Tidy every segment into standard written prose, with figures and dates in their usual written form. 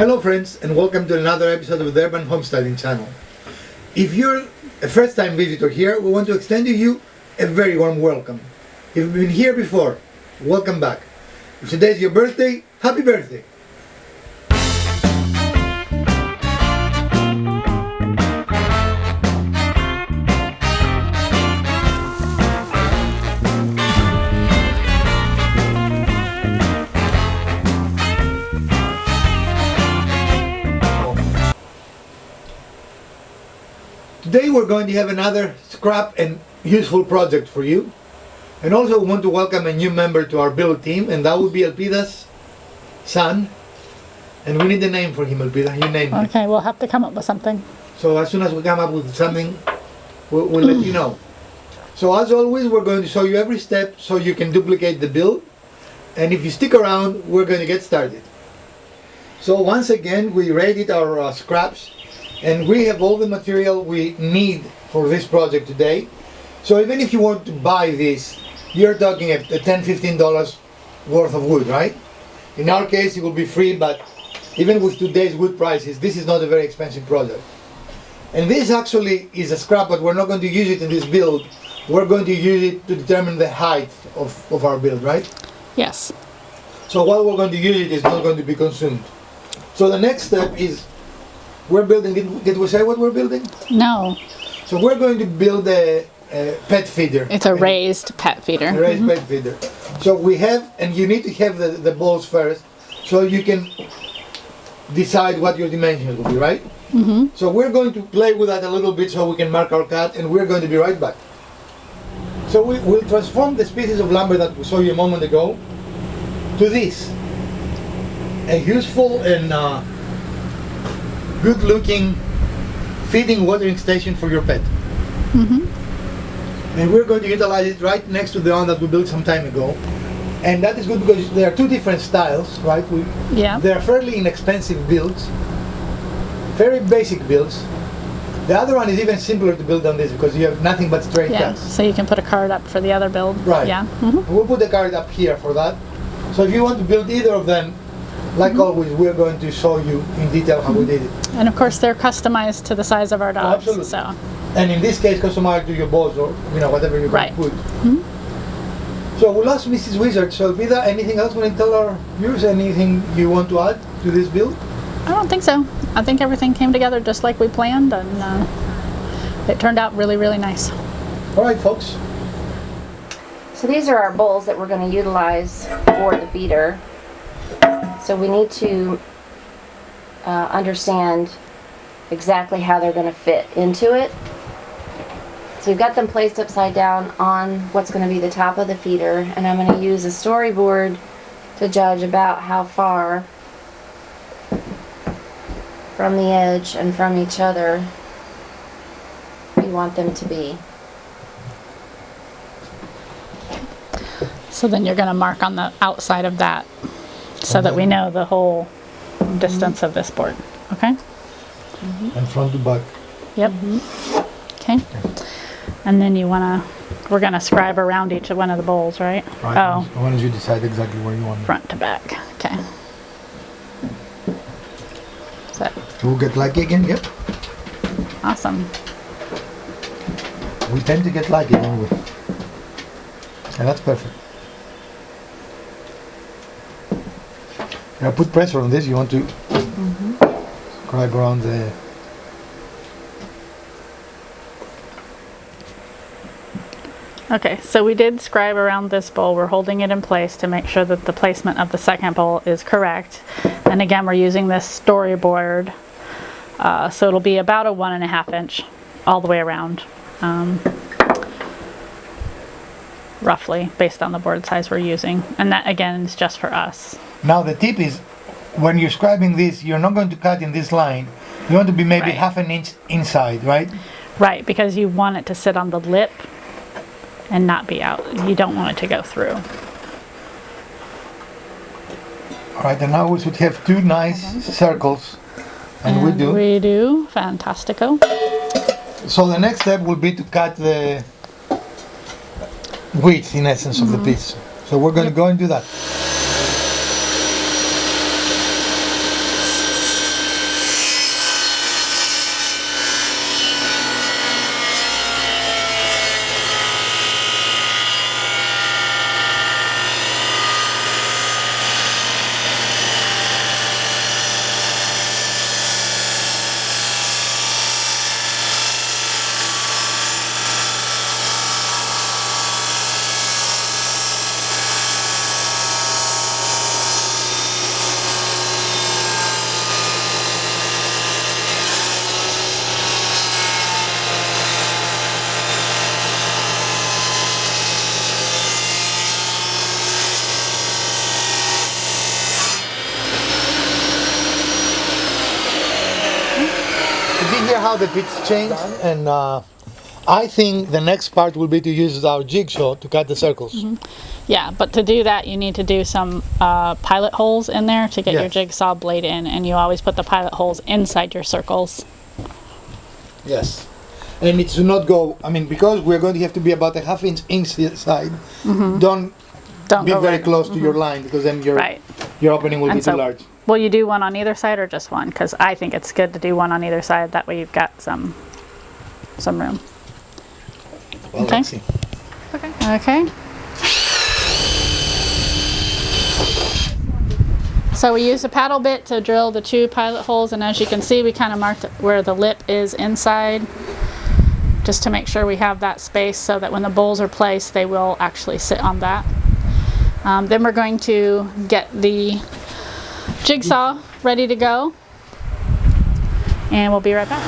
Hello friends, and welcome to another episode of the Urban Homesteading channel. If you're a first-time visitor here, we want to extend to you a very warm welcome. If you've been here before, welcome back. If today's your birthday, happy birthday! Today we're going to have another scrap and useful project for you. And also we want to welcome a new member to our build team, and that would be Elpida's son. And we need a name for him, Elpida. You name him. Okay, we'll have to come up with something. So as soon as we come up with something, we'll let you know. So as always, we're going to show you every step so you can duplicate the build. And if you stick around, we're going to get started. So once again, we raided our scraps. And we have all the material we need for this project today. So even if you want to buy this, you're talking at $10–15 worth of wood, right? In our case it will be free, but even with today's wood prices, this is not a very expensive product. And this actually is a scrap, but we're not going to use it in this build. We're going to use it to determine the height of our build, right? Yes. So what we're going to use it is not going to be consumed. So the next step is we're building, did we say what we're building? No. So we're going to build a pet feeder. It's a raised pet feeder. A raised pet feeder. So we have, and you need to have the balls first, so you can decide what your dimensions will be, right? Mm-hmm. So we're going to play with that a little bit so we can mark our cut, and we're going to be right back. So we'll transform the species of lumber that we saw you a moment ago to this. A useful and good-looking feeding watering station for your pet. Mm-hmm. And we're going to utilize it right next to the one that we built some time ago. And that is good because there are two different styles, right? They are fairly inexpensive builds, very basic builds. The other one is even simpler to build than this because you have nothing but straight cuts. So you can put a card up for the other build. Right. Yeah. Mm-hmm. We'll put the card up here for that. So if you want to build either of them, like always, we're going to show you in detail how we did it. And of course, they're customized to the size of our dogs. Absolutely. So. And in this case, customized to your balls or whatever you're going to put. Mm-hmm. So we lost Mrs. Wizard. So Elpida, anything else we need to tell our viewers? Anything you want to add to this build? I don't think so. I think everything came together just like we planned, and it turned out really, really nice. All right, folks. So these are our bowls that we're going to utilize for the feeder. So we need to understand exactly how they're going to fit into it. So we've got them placed upside down on what's going to be the top of the feeder, and I'm going to use a storyboard to judge about how far from the edge and from each other we want them to be. So then you're going to mark on the outside of that so that we know the whole distance of this board. Okay? Mm-hmm. And front to back. Yep. Okay. And then we're going to scribe around each one of the bowls, right? Right. Oh. As long as you decide exactly where you want it. Front to back. Okay. So. We'll get lucky again, yep. Awesome. We tend to get lucky, don't we? And that's perfect. Now put pressure on this. You want to scribe around the... Okay, so we did scribe around this bowl. We're holding it in place to make sure that the placement of the second bowl is correct. And again, we're using this storyboard. So it'll be about a 1.5 inch all the way around. Roughly, based on the board size we're using. And that, again, is just for us. Now the tip is, when you're scribing this, you're not going to cut in this line. You want to be maybe half an inch inside, right? Right, because you want it to sit on the lip and not be out. You don't want it to go through. All right, and now we should have two nice circles. And we do. We do. Fantastico. So the next step will be to cut the width, in essence, of the piece. So we're going to go and do that. see here how the pitch changed, and I think the next part will be to use our jigsaw to cut the circles. Yeah, but to do that, you need to do some pilot holes in there to get your Yes. jigsaw blade in, and you always put the pilot holes inside your circles. Yes. And it should not go, I mean, because we're going to have to be about a half inch inside, don't Don't be go very right. cloose to your line, because then Right. your opening will be And too so, large. will you do one on either side or just one? Because I think it's good to do one on either side. That way you've got some room. Well, Okay. let's see. Okay. So we use a paddle bit to drill the 2 pilot holes, and as you can see, we kind of marked where the lip is inside, just to make sure we have that space so that when the bowls are placed, they will actually sit on that. Then we're going to get the jigsaw ready to go, and we'll be right back.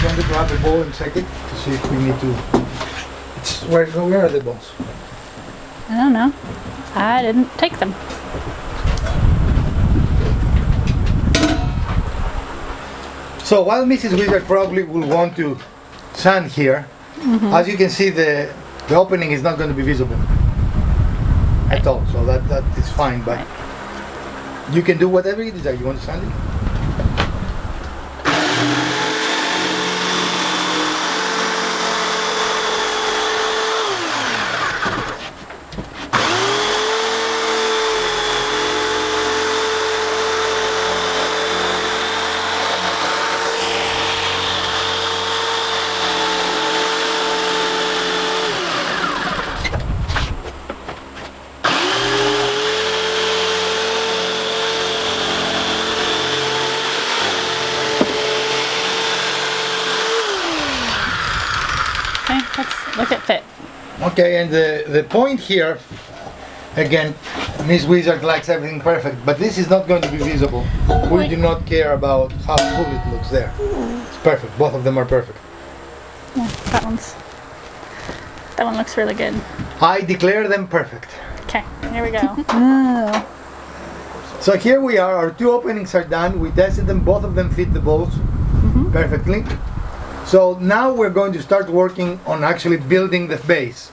Want to grab the ball and check it to see if we need to. Where are the balls? I don't know. I didn't take them. So while Mrs. Wizard probably will want to sand here, as you can see, the opening is not going to be visible at all. So that is fine. But you can do whatever you desire. You want to sand it? Okay, let's look at fit. Okay, and the point here, again, Miss Wizard likes everything perfect, but this is not going to be visible. We do not care about how cool it looks there. It's perfect. Both of them are perfect. Yeah, that one looks really good. I declare them perfect. Okay, here we go. So here we are. Our 2 openings are done. We tested them. Both of them fit the balls perfectly. So now we're going to start working on actually building the base.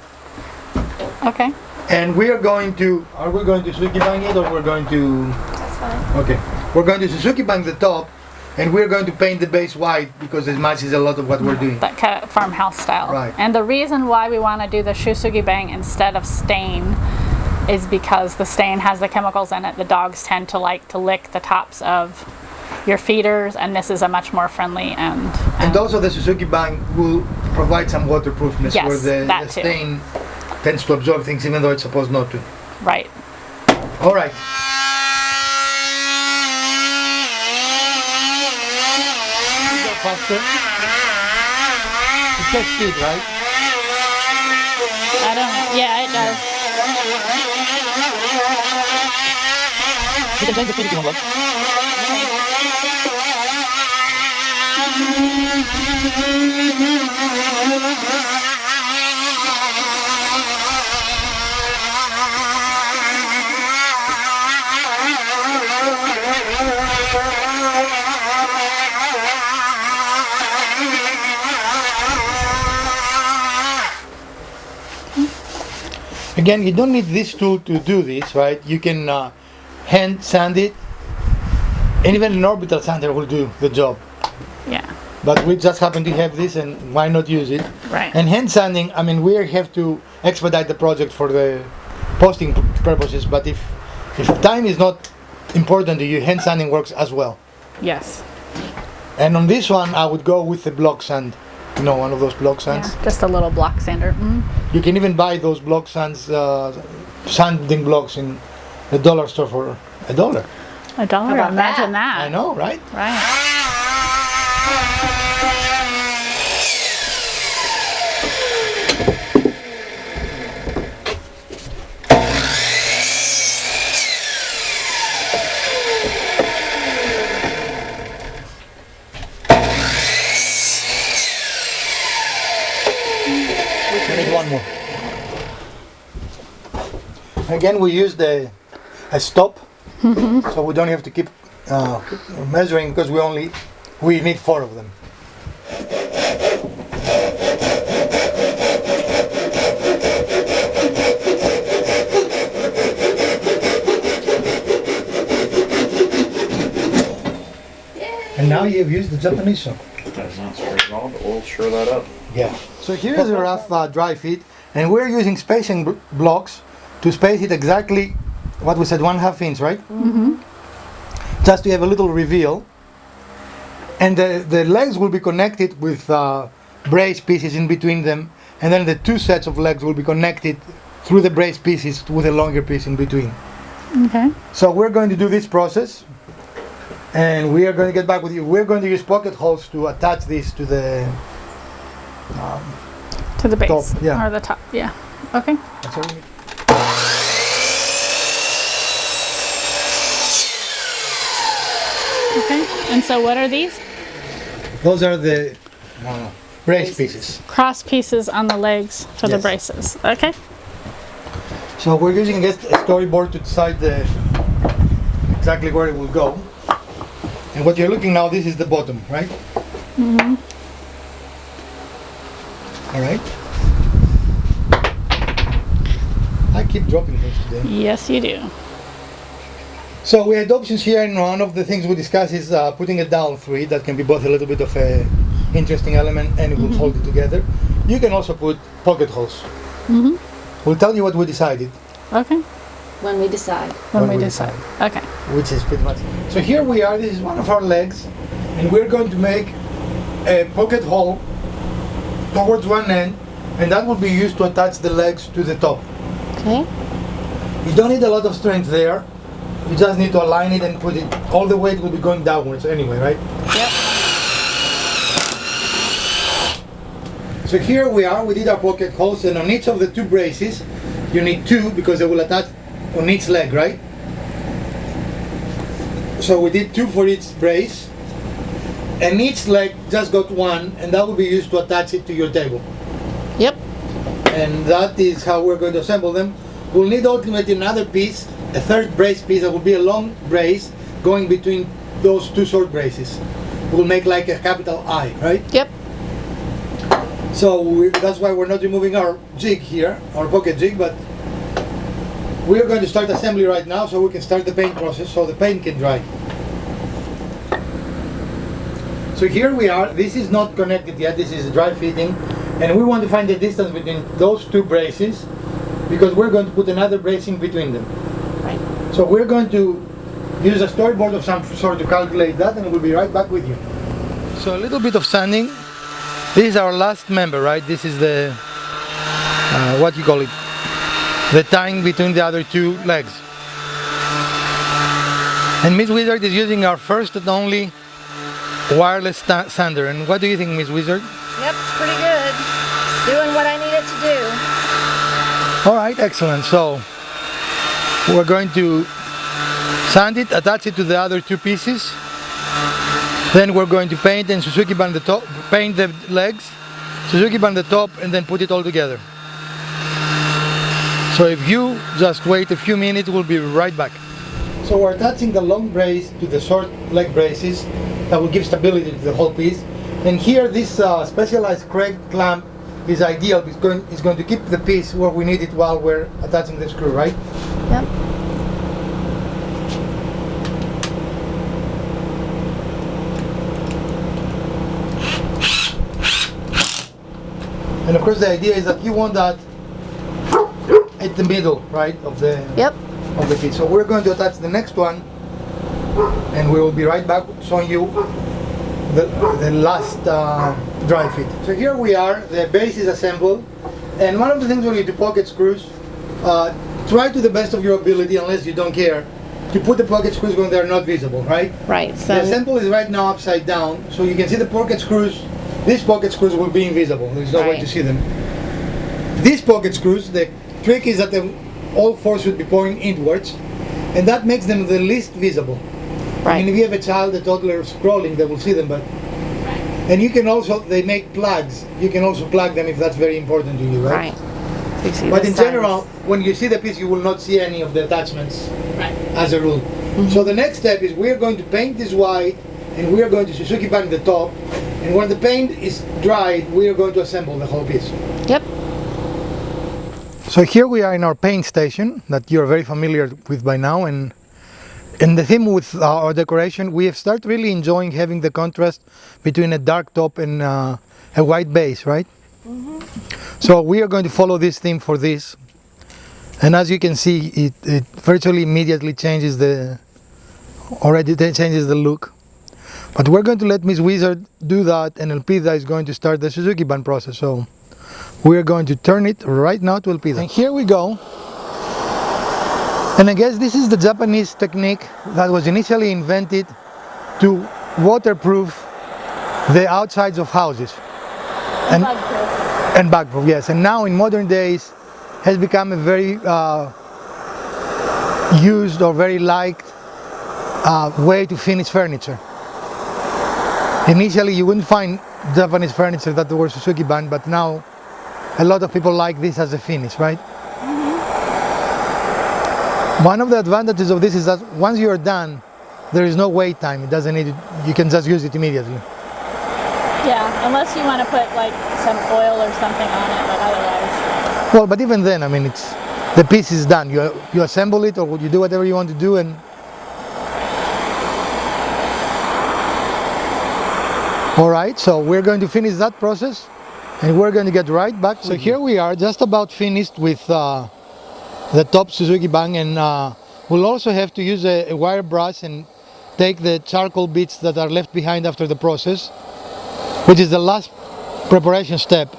Okay. And we are going to, are we going to Suzuki bang it, or we're going to? That's fine. Okay. We're going to Suzuki bang the top, and we're going to paint the base white because it matches a lot of what we're doing. That kind of farmhouse style. Right. And the reason why we want to do the Shusugi bang instead of stain is because the stain has the chemicals in it. The dogs tend to like to lick the tops of your feeders, and this is a much more friendly And also the Suzuki bang will provide some waterproofness Yes, where the that too. stain tends to absorb things even though it's supposed not to. right. All right. Go faster. It takes speed, right? I don't. Yeah, it does. You can change the speed if you want. Again, you don't need this tool to do this, right? You can hand sand it, and even an orbital sander will do the job. Yeah. But we just happen to have this, and why not use it? Right. And hand sanding, I mean, we have to expedite the project for the posting purposes, but if time is not important to you, hand sanding works as well. Yes. And on this one, I would go with the block sand. You know, one of those block sands. Yeah, just a little block sander. You can even buy those block sands, sanding blocks in the dollar store for $1. $1. about Imagine that. I know, right? Right. I need one more. Again, we use a stop, so we don't have to keep measuring because we need 4 of them. And now you've used the Japanese saw. That's not straight at all, but we'll sure that up. Yeah. So here's a rough dry fit, and we're using spacing blocks to space it exactly what we said, 1/2 inch, right? Mm-hmm. Just to have a little reveal. And the legs will be connected with brace pieces in between them, and then the 2 sets of legs will be connected through the brace pieces with a longer piece in between. Okay. So we're going to do this process, and we are going to get back with you. We're going to use pocket holes to attach this to the To the base. top, yeah. Or the top, yeah. Okay. That's all we need. Okay. And so what are these? Those are the brace pieces. Cross pieces on the legs for the Yes. braces. Okay. So we're using a storyboard to decide exactly where it will go. And what you're looking now, this is the bottom, right? Mm-hmm. All right. I keep dropping things today. Yes, you do. So we had options here, and one of the things we discussed is putting a dowel through it. That can be both a little bit of a interesting element and it will hold it together. You can also put pocket holes. Mm-hmm. We'll tell you what we decided. Okay. When we decide. When we decide. Okay. Which is pretty much. So here we are, this is one of our legs, and we're going to make a pocket hole towards one end, and that will be used to attach the legs to the top. Okay. You don't need a lot of strength there. You just need to align it and put it, all the weight will be going downwards anyway, right? Yep. So here we are, we did our pocket holes, and on each of the 2 braces, you need 2 because they will attach on each leg, right? So we did 2 for each brace, and each leg just got 1, and that will be used to attach it to your table. Yep. And that is how we're going to assemble them. We'll need ultimately another piece, a 3rd brace piece that will be a long brace going between those 2 short braces. We'll make like a capital I, right? Yep. So that's why we're not removing our jig here, our pocket jig, but we're going to start assembly right now so we can start the paint process so the paint can dry. So here we are, this is not connected yet, this is dry fitting, and we want to find the distance between those 2 braces because we're going to put another brace in between them. Right. So we're going to use a storyboard of some sort to calculate that, and we'll be right back with you. So a little bit of sanding. This is our last member, right? This is the, what you call it, the tying between the other 2 legs. And Miss Wizard is using our first and only wireless sander. And what do you think, Miss Wizard? Yep, it's pretty good. It's doing what I need it to do. All right, excellent. So we're going to sand it, attach it to the other 2 pieces. Then we're going to paint and Suzuki band the top, paint the legs, Suzuki band the top, and then put it all together. So if you just wait a few minutes, we'll be right back. So we're attaching the long brace to the short leg braces that will give stability to the whole piece. And here this specialized Craig clamp is ideal. It's going to keep the piece where we need it while we're attaching the screw, right? Yep. And of course the idea is that you want that at the middle, right, of the Yep. of the piece. So we're going to attach the next one, and we will be right back showing you the last dry fit. So here we are, the base is assembled, and one of the things when you do pocket screws, try to the best of your ability, unless you don't care, to put the pocket screws when they're not visible, right? Right. The So assemble is right now upside down, so you can see the pocket screws. These pocket screws will be invisible. There's no way Right. to see them. These pocket screws, the trick is that all 4 should be pointing inwards, and that makes them the least visible. I mean, if right. you have a child, a toddler scrolling, they will see them, but And you can also, they make plugs. You can also plug them if that's very important to you, right? Right. So you see But the in sides. general, when you see the piece, you will not see any of the attachments Right. as a rule. So the next step is we are going to paint this white, and we are going to Suzuki band the top. And when the paint is dried, we are going to assemble the whole piece. Yep. So here we are in our paint station that you're very familiar with by now, and the theme with our decoration, we have started really enjoying having the contrast between a dark top and a white base, right? So we are going to follow this theme for this, and as you can see, it virtually immediately changes the look. But we're going to let Miss Wizard do that, and Elpida is going to start the Suzuki band process. So we are going to turn it right now to Elpida. And here we go. And I guess this is the Japanese technique that was initially invented to waterproof the outsides of houses. And bugproof, yes. And now in modern days has become a very used or very liked way to finish furniture. Initially you wouldn't find Japanese furniture that were Suzuki band, but now a lot of people like this as a finish, right? One of the advantages of this is that once you are done, there is no wait time. It doesn't need it, you can just use it immediately. Yeah, unless you want to put like some oil or something on it, but otherwise. Well, but even then, I mean, the piece is done. You assemble it, or you do whatever you want to do, and all right. So we're going to finish that process, and we're going to get right back. So here we are, just about finished with the top Suzuki bang, and we'll also have to use a wire brush and take the charcoal bits that are left behind after the process, which is the last preparation step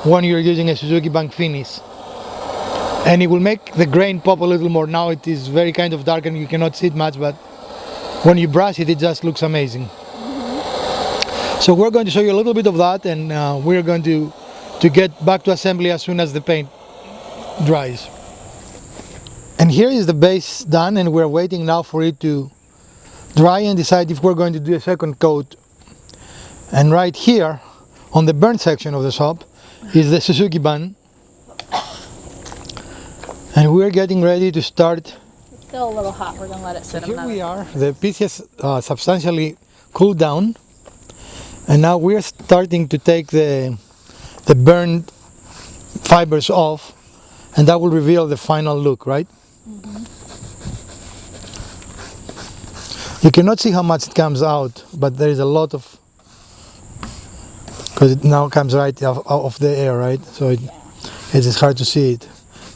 when you're using a Suzuki bang finish. And it will make the grain pop a little more. Now it is very kind of dark and you cannot see it much, but when you brush it, it just looks amazing. So we're going to show you a little bit of that, and we're going to get back to assembly as soon as the paint dries. And here is the base done, and we're waiting now for it to dry and decide if we're going to do a second coat. And right here on the burnt section of the shop is the Suzuki band, and we're getting ready to start. It's still a little hot. We're going to let it sit Here another. we are. The piece has substantially cooled down, and now we're starting to take the burned fibers off, and that will reveal the final look, right? You cannot see how much it comes out, but there is a lot of, because it now comes right off the air, right? So it is hard to see it.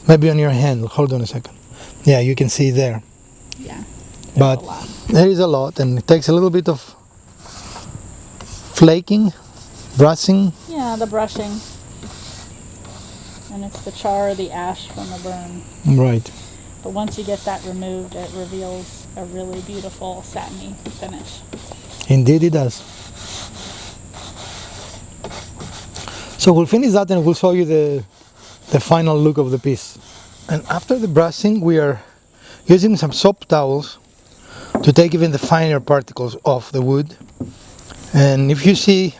Maybe on your hand. Hold on a second. Yeah, you can see there. Yeah. But there is a lot, and it takes a little bit of flaking, brushing. Yeah, the brushing. And it's the char or the ash from the burn. Right. But once you get that removed, it reveals a really beautiful satiny finish. Indeed it does. So we'll finish that and we'll show you the final look of the piece. And after the brushing, we are using some soap towels to take even the finer particles off the wood. And if you see,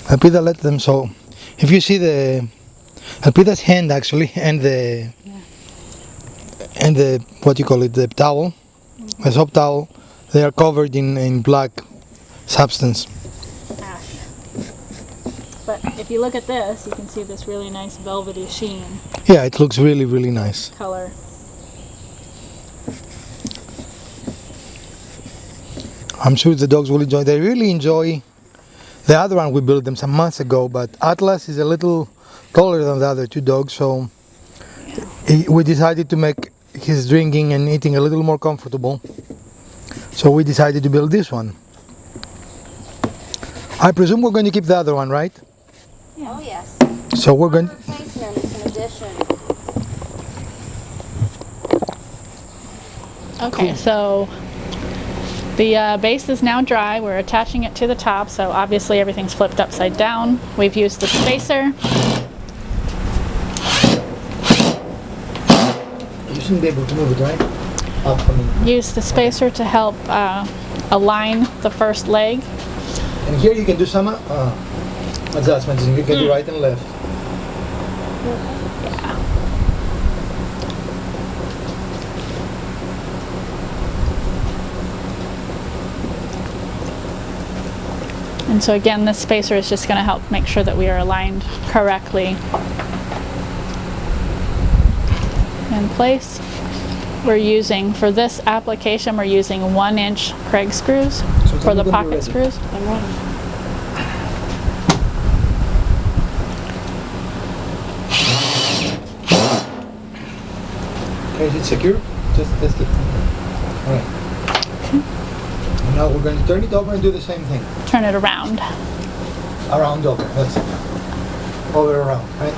Elpida let them, so if you see Elpida's hand actually, and the what you call it, the towel, the soap towel, they are covered in black substance. Ash. But if you look at this, you can see this really nice velvety sheen Yeah, it looks really, really nice. color. I'm sure the dogs will enjoy. They really enjoy the other one. We built them some months ago, but Atlas is a little taller than the other two dogs, so we decided to make his drinking and eating a little more comfortable. So we decided to build this one. I presume we're going to keep the other one, right? Oh yes. So we're going. Replacement. It's an addition. Okay, so the base is now dry. We're attaching it to the top, so obviously everything's flipped upside down. We've used the spacer. You shouldn't be able to move it, right? Up, Use the spacer to help align the first leg. And here you can do some adjustments. You can do right and left. Yeah. And so again, this spacer is just going to help make sure that we are aligned correctly in place. We're using, for this application, we're using 1-inch Craig screws So for the tell me when you're pocket ready. screws. I'm ready. Okay, is it secure? Just test it. Alright. And now we're going to turn it over and do the same thing. Turn it around. Around over, that's it. Over around, right?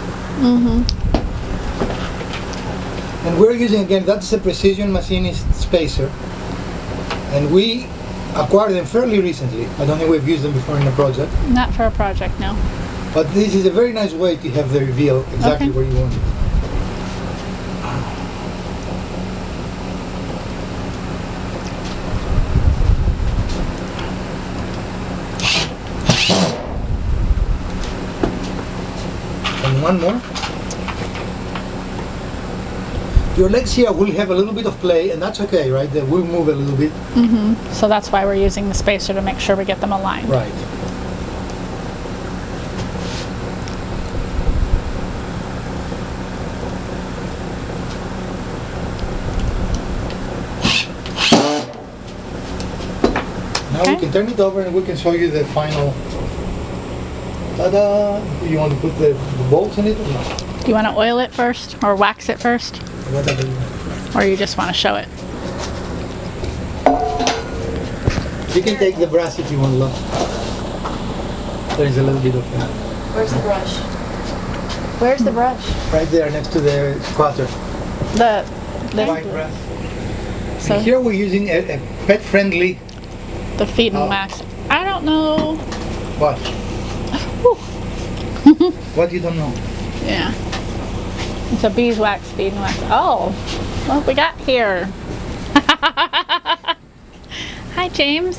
And we're using, again, that's a Precision Machinist spacer. And we acquired them fairly recently. I don't think we've used them before in a project. Not for a project, no. But this is a very nice way to have the reveal exactly Okay. where you want it. And one more. Your legs here will have a little bit of play, and that's okay, right? They will move a little bit. So that's why we're using the spacer to make sure we get them aligned. Right. Now we Okay. can turn it over and we can show you the final. Ta-da! You want to put the bolts in it or not? Do you want to oil it first or wax it first? Whatever you want. Or you just want to show it? You can take the brush if you want, look. There is a little bit of that. Where's the brush? Where's the brush? Right there next to the squatter. The White brush. so And here we're using a pet-friendly, the feed and Oh. wax. I don't know. what? Whew. What you don't know? Yeah. It's a beeswax feed and wax. Oh, what we got here? Hi, James.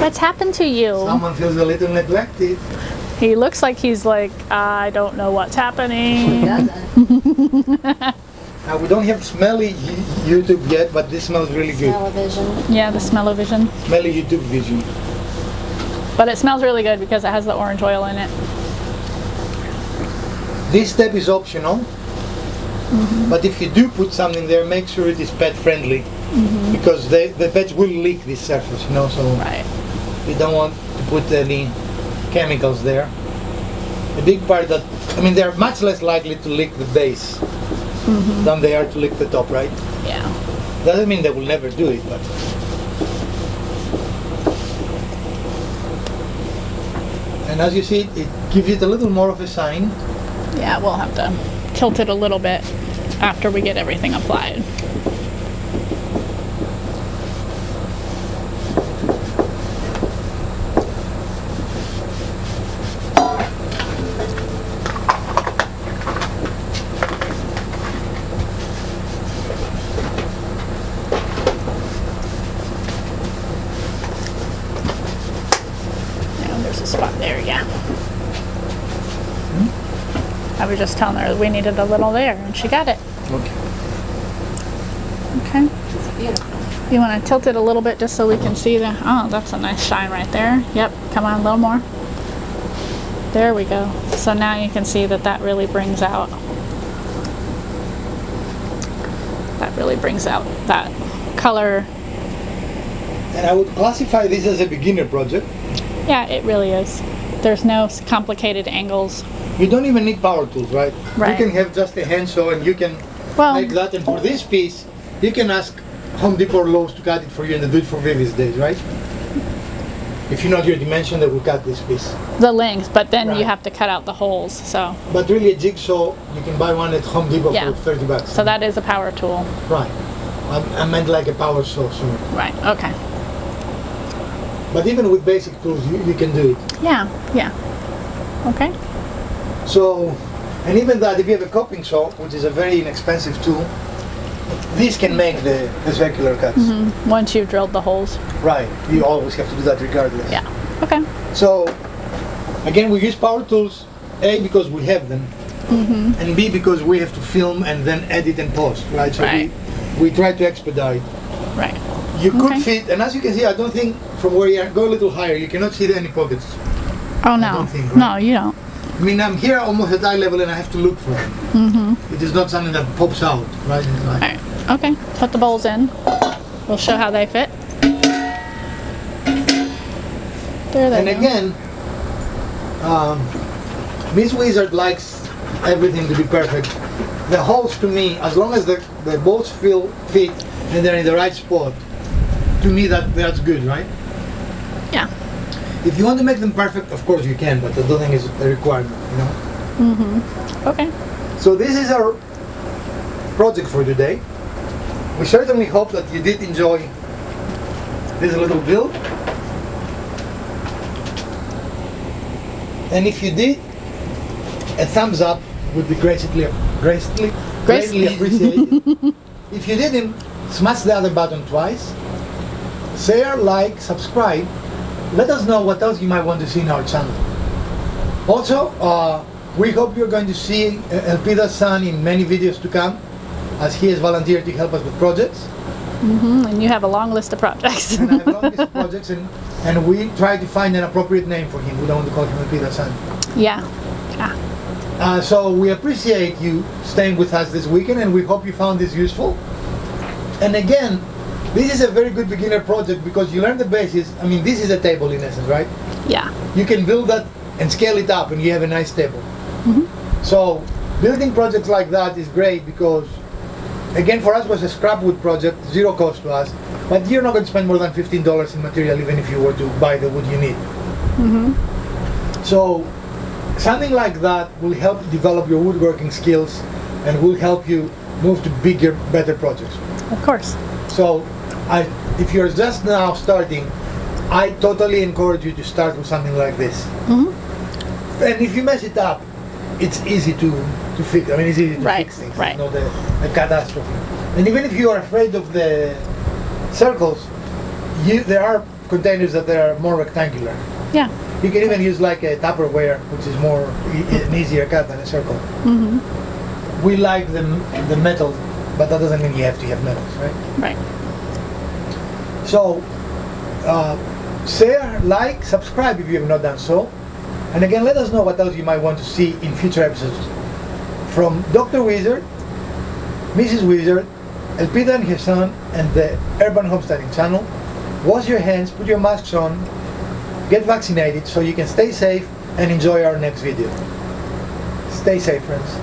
What's happened to you? Someone feels a little neglected. He looks like he's like, I don't know what's It happening. doesn't. Now we don't have smelly YouTube yet, but this smells really good. Smell-o-vision. Yeah, the smell-o-vision. Smelly YouTube vision. But it smells really good because it has the orange oil in it. This step is optional, but if you do put something there, make sure it is pet-friendly, because the pets will leak this surface, you know, so Right. you don't want to put any chemicals there. A big part that, I mean, they're much less likely to lick the base than they are to lick the top, right? Yeah. Doesn't mean they will never do it, but. And as you see, it gives it a little more of a shine. Yeah, we'll have to tilt it a little bit after we get everything applied. Yeah, there's a spot there, yeah. I was just telling her we needed a little there, and she got it. Okay. Okay. It's beautiful. You want to tilt it a little bit just so we can see the... Oh, that's a nice shine right there. Yep, come on, a little more. There we go. So now you can see that that really brings out... That really brings out that color. And I would classify this as a beginner project. Yeah, it really is. There's no complicated angles. You don't even need power tools, right? Right. You can have just a handsaw and you can Well, make that. And for this piece, you can ask Home Depot or Lowe's to cut it for you and they do it for Vivis days, right? If you know your dimension, they will cut this piece. the length, but then you Right. have to cut out the holes. So But really a jigsaw, you can buy one at Home Depot Yeah. for 30 bucks. so that is a power tool. Right. I meant like a power saw, so. Right, okay. But even with basic tools, you can do it. Yeah, yeah. Okay. So, and even that, if you have a coping saw, which is a very inexpensive tool, this can make the circular cuts. Once you've drilled the holes. Right. You always have to do that regardless. Yeah. So, again, we use power tools, A, because we have them, and B, because we have to film and then edit and post, right? So Right. we try to expedite. Right. You could Okay. fit, and as you can see, I don't think from where you are, go a little higher, you cannot see any pockets. Oh no. don't think, right? No, you don't. I mean, I'm here almost at eye level and I have to look for them. It is not something that pops out, right? It's like, Alright. Okay. Put the bowls in. We'll show how they fit. There they and go. again, Miss Wizard likes everything to be perfect. The holes, to me, as long as the bolts fit and they're in the right spot, to me that's good, right? Yeah. If you want to make them perfect, of course you can, but I don't think it's a requirement, you know? Okay. So this is our project for today. We certainly hope that you did enjoy this little build. And if you did, a thumbs up would be greatly appreciated. If you didn't, smash the other button twice. Share, like, subscribe. Let us know what else you might want to see in our channel. Also, we hope you're going to see Elpida's son in many videos to come, as he has volunteered to help us with projects. And you have a long list of projects. And I have a long list of projects, and we try to find an appropriate name for him. We don't want to call him Elpida's son. Yeah. Yeah. So we appreciate you staying with us this weekend, and we hope you found this useful. And again, this is a very good beginner project because you learn the basics. I mean, this is a table in essence, right? Yeah. You can build that and scale it up and you have a nice table. So building projects like that is great because, again, for us it was a scrap wood project, zero cost to us, but you're not going to spend more than $15 in material even if you were to buy the wood you need. So something like that will help develop your woodworking skills and will help you move to bigger, better projects. Of course. So if you're just now starting, I totally encourage you to start with something like this. And if you mess it up, it's easy to fix. I mean, it's easy to Right, fix things. right. It's not a catastrophe. And even if you are afraid of the circles, there are containers that are more rectangular. Yeah. You can even use like a Tupperware, which is more an easier cut than a circle. We like the metal, but that doesn't mean you have to have metals, right? Right. So, share, like, subscribe if you have not done so. And again, let us know what else you might want to see in future episodes. From Dr. Wizard, Mrs. Wizard, Elpida and her son, and the Urban Homesteading channel. Wash your hands, put your masks on, get vaccinated so you can stay safe and enjoy our next video. Stay safe, friends.